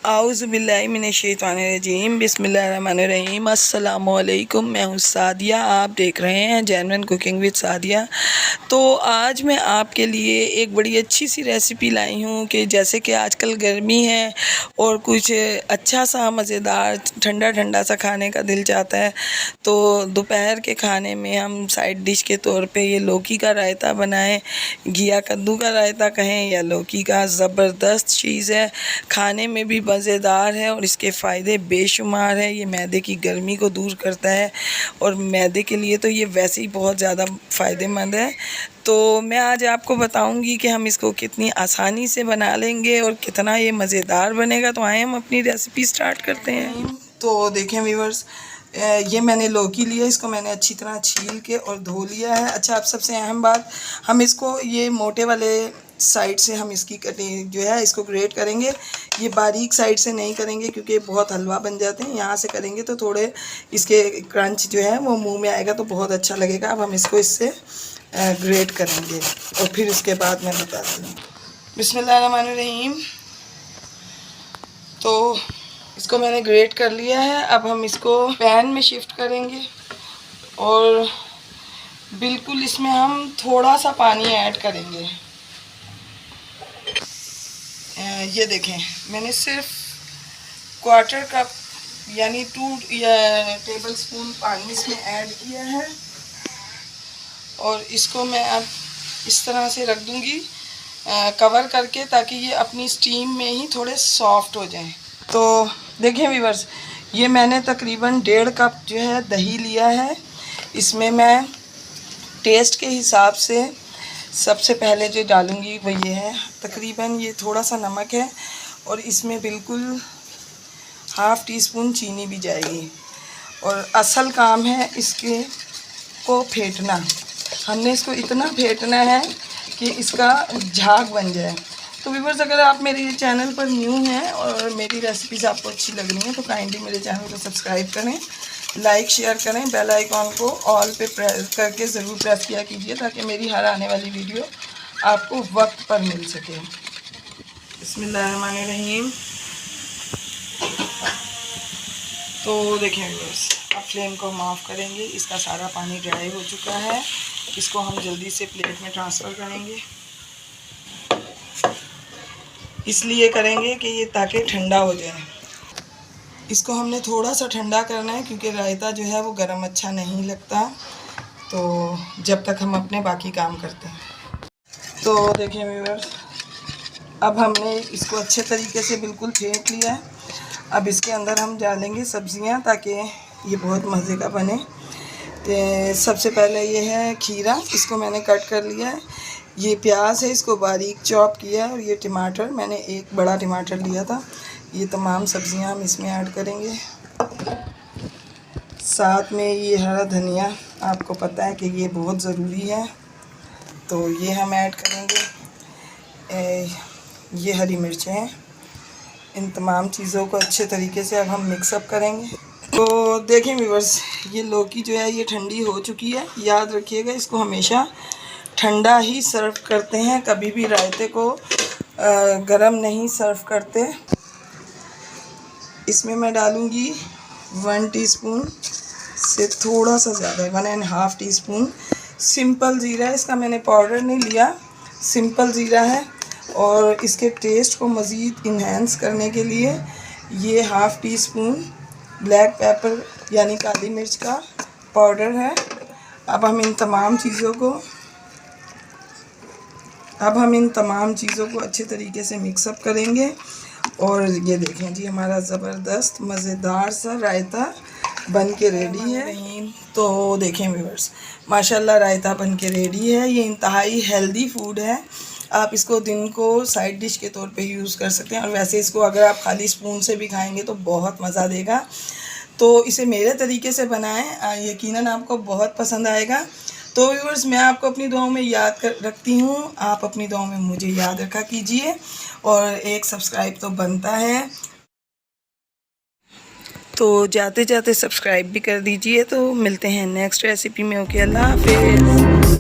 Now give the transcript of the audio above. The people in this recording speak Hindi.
आऊज़ुबिल्लाहिमिनश्शैतानिर्रजीम बिस्मिल्लाहिर्रहमानिर्रहीम अस्सलामुअलैकुम। मैं हूँ सादिया, आप देख रहे हैं जेन्युइन कुकिंग विद सादिया। तो आज मैं आपके लिए एक बड़ी अच्छी सी रेसिपी लाई हूँ कि जैसे कि आजकल गर्मी है और कुछ अच्छा सा मज़ेदार ठंडा ठंडा सा खाने का दिल चाहता है, तो दोपहर के खाने में हम साइड डिश के तौर पे ये लौकी का रायता बनाएं, घिया कद्दू का रायता कहें या लौकी का, ज़बरदस्त चीज़ है, खाने में भी मज़ेदार है और इसके फ़ायदे बेशुमार है। ये मैदे की गर्मी को दूर करता है और मैदे के लिए तो ये वैसे ही बहुत ज़्यादा फ़ायदेमंद है। तो मैं आज आपको बताऊंगी कि हम इसको कितनी आसानी से बना लेंगे और कितना ये मज़ेदार बनेगा। तो आए हम अपनी रेसिपी स्टार्ट करते हैं। तो देखें व्यूअर्स, ये मैंने लौकी लिया, इसको मैंने अच्छी तरह छील के और धो लिया है। अच्छा, अब सबसे अहम बात, हम इसको ये मोटे वाले साइड से हम इसकी कटिंग जो है इसको ग्रेट करेंगे। ये बारीक साइड से नहीं करेंगे क्योंकि बहुत हलवा बन जाते हैं। यहाँ से करेंगे तो थोड़े इसके क्रंच जो है वो मुंह में आएगा तो बहुत अच्छा लगेगा। अब हम इसको इससे ग्रेट करेंगे और फिर उसके बाद मैं बताती हूँ। बिस्मिल्लाहिर्रहमानिर्रहीम। तो इसको मैंने ग्रेट कर लिया है। अब हम इसको पैन में शिफ्ट करेंगे और बिल्कुल इसमें हम थोड़ा सा पानी ऐड करेंगे। ये देखें, मैंने सिर्फ क्वार्टर कप यानी 2 टेबल स्पून पानी इसमें ऐड किया है और इसको मैं अब इस तरह से रख दूंगी कवर करके, ताकि ये अपनी स्टीम में ही थोड़े सॉफ्ट हो जाएं। तो देखें व्यूअर्स, ये मैंने तकरीबन 1.5 कप जो है दही लिया है। इसमें मैं टेस्ट के हिसाब से सबसे पहले जो डालूंगी वो ये है, तकरीबन ये थोड़ा सा नमक है और इसमें बिल्कुल ½ टीस्पून चीनी भी जाएगी। और असल काम है इसके को फेंटना। हमने इसको इतना फेंटना है कि इसका झाग बन जाए। तो व्यूअर्स, अगर आप मेरे चैनल पर न्यू हैं और मेरी रेसिपीज़ आपको अच्छी लग रही हैं तो काइंडली मेरे चैनल को सब्सक्राइब करें, लाइक शेयर करें, बेल आइकॉन को ऑल पे प्रेस करके ज़रूर प्रेस किया कीजिए ताकि मेरी हर आने वाली वीडियो आपको वक्त पर मिल सके। बिस्मिल्लाहिर्रहमानिर्रहीम। तो देखें व्यूअर्स, अब फ्लेम को हम ऑफ करेंगे। इसका सारा पानी ड्राई हो चुका है। इसको हम जल्दी से प्लेट में ट्रांसफ़र करेंगे। इसलिए करेंगे कि ये ताकि ठंडा हो जाए। इसको हमने थोड़ा सा ठंडा करना है क्योंकि रायता जो है वो गर्म अच्छा नहीं लगता, तो जब तक हम अपने बाकी काम करते हैं। तो देखिए व्यूअर्स, अब हमने इसको अच्छे तरीके से बिल्कुल फेंट लिया है। अब इसके अंदर हम डालेंगे सब्जियां ताकि ये बहुत मज़े का बने। तो सबसे पहले ये है खीरा, इसको मैंने कट कर लिया है। ये प्याज है, इसको बारीक चॉप किया है। और ये टमाटर, मैंने एक बड़ा टमाटर लिया था। ये तमाम सब्जियां हम इसमें ऐड करेंगे। साथ में ये हरा धनिया, आपको पता है कि ये बहुत ज़रूरी है, तो ये हम ऐड करेंगे। ये हरी मिर्चें हैं। इन तमाम चीज़ों को अच्छे तरीके से अब हम मिक्सअप करेंगे। तो देखें व्यूअर्स, ये लौकी जो है ये ठंडी हो चुकी है। याद रखिएगा, इसको हमेशा ठंडा ही सर्व करते हैं, कभी भी रायते को गरम नहीं सर्व करते। इसमें मैं डालूँगी 1 टीस्पून से थोड़ा सा ज़्यादा, 1½ टीस्पून सिंपल ज़ीरा। इसका मैंने पाउडर नहीं लिया, सिंपल ज़ीरा है। और इसके टेस्ट को मज़ीद इन्हेंस करने के लिए ये ½ टीस्पून ब्लैक पेपर यानी काली मिर्च का पाउडर है। अब हम इन तमाम चीज़ों को अच्छे तरीके से मिक्सअप करेंगे। और ये देखें जी, हमारा ज़बरदस्त मज़ेदार सा रायता बन के रेडी है। तो देखें व्यूअर्स, माशाल्लाह रायता बन के रेडी है। ये इंतहाई हेल्दी फूड है। आप इसको दिन को साइड डिश के तौर पे यूज़ कर सकते हैं और वैसे इसको अगर आप खाली स्पून से भी खाएंगे तो बहुत मज़ा देगा। तो इसे मेरे तरीके से बनाएं, यकीनन आपको बहुत पसंद आएगा। तो व्यूअर्स, मैं आपको अपनी दुआओं में याद रखती हूँ, आप अपनी दुआओं में मुझे याद रखा कीजिए और एक सब्सक्राइब तो बनता है। तो जाते जाते सब्सक्राइब भी कर दीजिए। तो मिलते हैं नेक्स्ट रेसिपी में। ओके, अल्लाह हाफिज़।